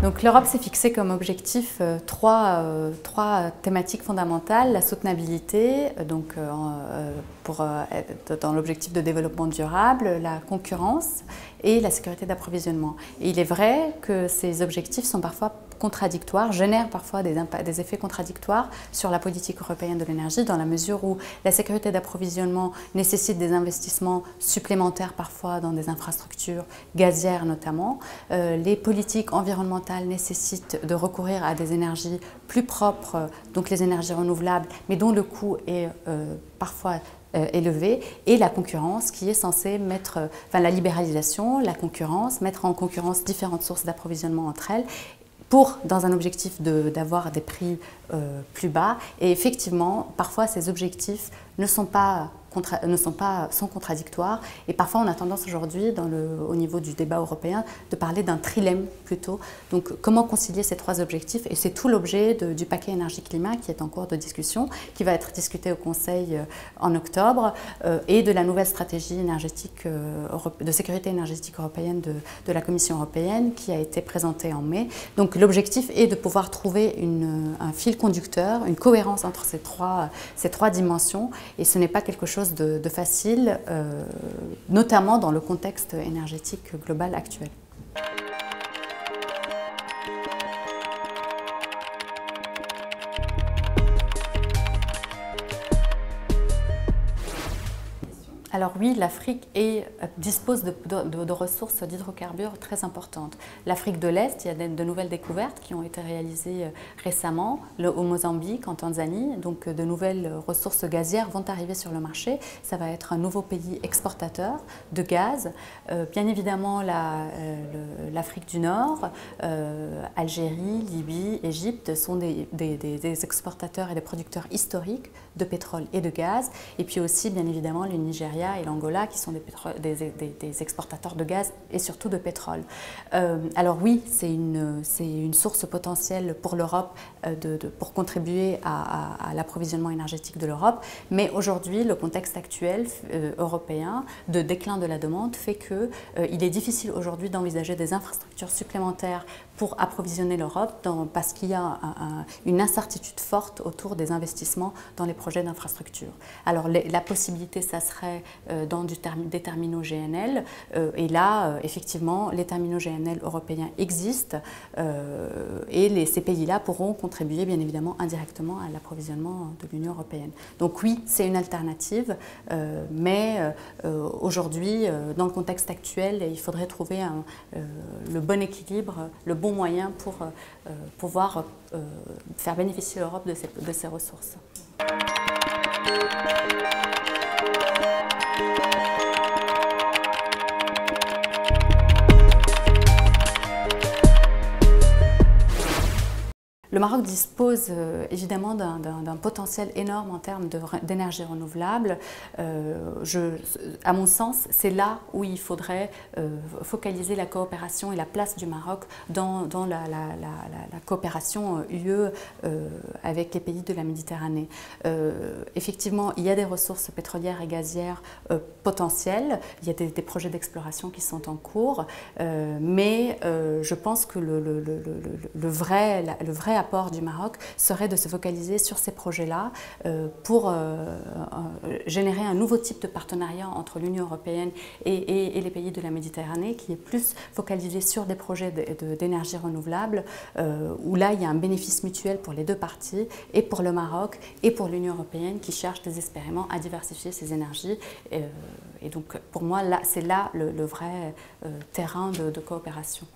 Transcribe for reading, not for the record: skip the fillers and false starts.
Donc l'Europe s'est fixée comme objectif trois thématiques fondamentales: la soutenabilité, dans l'objectif de développement durable, la concurrence et la sécurité d'approvisionnement. Et il est vrai que ces objectifs sont parfois contradictoires, génèrent parfois des effets contradictoires sur la politique européenne de l'énergie, dans la mesure où la sécurité d'approvisionnement nécessite des investissements supplémentaires parfois dans des infrastructures gazières notamment. Les politiques environnementales nécessitent de recourir à des énergies plus propres, donc les énergies renouvelables, mais dont le coût est parfois élevé, et la concurrence qui est censée la libéralisation, la concurrence, mettre en concurrence différentes sources d'approvisionnement entre elles, dans un objectif d'avoir des prix plus bas. Et effectivement, parfois ces objectifs sont contradictoires, et parfois on a tendance aujourd'hui, au niveau du débat européen, de parler d'un trilemme plutôt. Donc comment concilier ces trois objectifs? Et c'est tout l'objet du paquet énergie-climat qui est en cours de discussion, qui va être discuté au Conseil en octobre, et de la nouvelle stratégie énergétique de sécurité énergétique européenne de la Commission européenne qui a été présentée en mai. Donc l'objectif est de pouvoir trouver un fil conducteur, une cohérence entre ces trois dimensions, et ce n'est pas quelque chose de facile, notamment dans le contexte énergétique global actuel. Alors oui, l'Afrique dispose de ressources d'hydrocarbures très importantes. L'Afrique de l'Est, il y a de nouvelles découvertes qui ont été réalisées récemment, au Mozambique, en Tanzanie. Donc de nouvelles ressources gazières vont arriver sur le marché. Ça va être un nouveau pays exportateur de gaz. Bien évidemment, l'Afrique du Nord, Algérie, Libye, Égypte sont des exportateurs et des producteurs historiques de pétrole et de gaz. Et puis aussi, bien évidemment, le Nigeria et l'Angola qui sont des exportateurs de gaz et surtout de pétrole. Alors oui, c'est une source potentielle pour l'Europe pour contribuer à l'approvisionnement énergétique de l'Europe, mais aujourd'hui le contexte actuel européen de déclin de la demande fait qu'il est difficile aujourd'hui d'envisager des infrastructures supplémentaires pour approvisionner l'Europe, parce qu'il y a une incertitude forte autour des investissements dans les projets d'infrastructure. Alors la possibilité, ça serait dans des terminaux GNL, et là, effectivement, les terminaux GNL européens existent, et ces pays-là pourront contribuer, bien évidemment, indirectement à l'approvisionnement de l'Union européenne. Donc oui, c'est une alternative, mais aujourd'hui, dans le contexte actuel, il faudrait trouver le bon équilibre, le bon moyen pour pouvoir faire bénéficier l'Europe de ces ressources. Le Maroc dispose évidemment d'un potentiel énorme en termes d'énergie renouvelable. À mon sens, c'est là où il faudrait focaliser la coopération et la place du Maroc dans la coopération UE avec les pays de la Méditerranée. Effectivement, il y a des ressources pétrolières et gazières potentielles, il y a des projets d'exploration qui sont en cours, mais je pense que le vrai apport du Maroc serait de se focaliser sur ces projets-là pour générer un nouveau type de partenariat entre l'Union européenne et les pays de la Méditerranée, qui est plus focalisé sur des projets d'énergie renouvelable, où là il y a un bénéfice mutuel pour les deux parties, et pour le Maroc et pour l'Union européenne qui cherche désespérément à diversifier ses énergies. Et donc pour moi, c'est là le vrai terrain de coopération.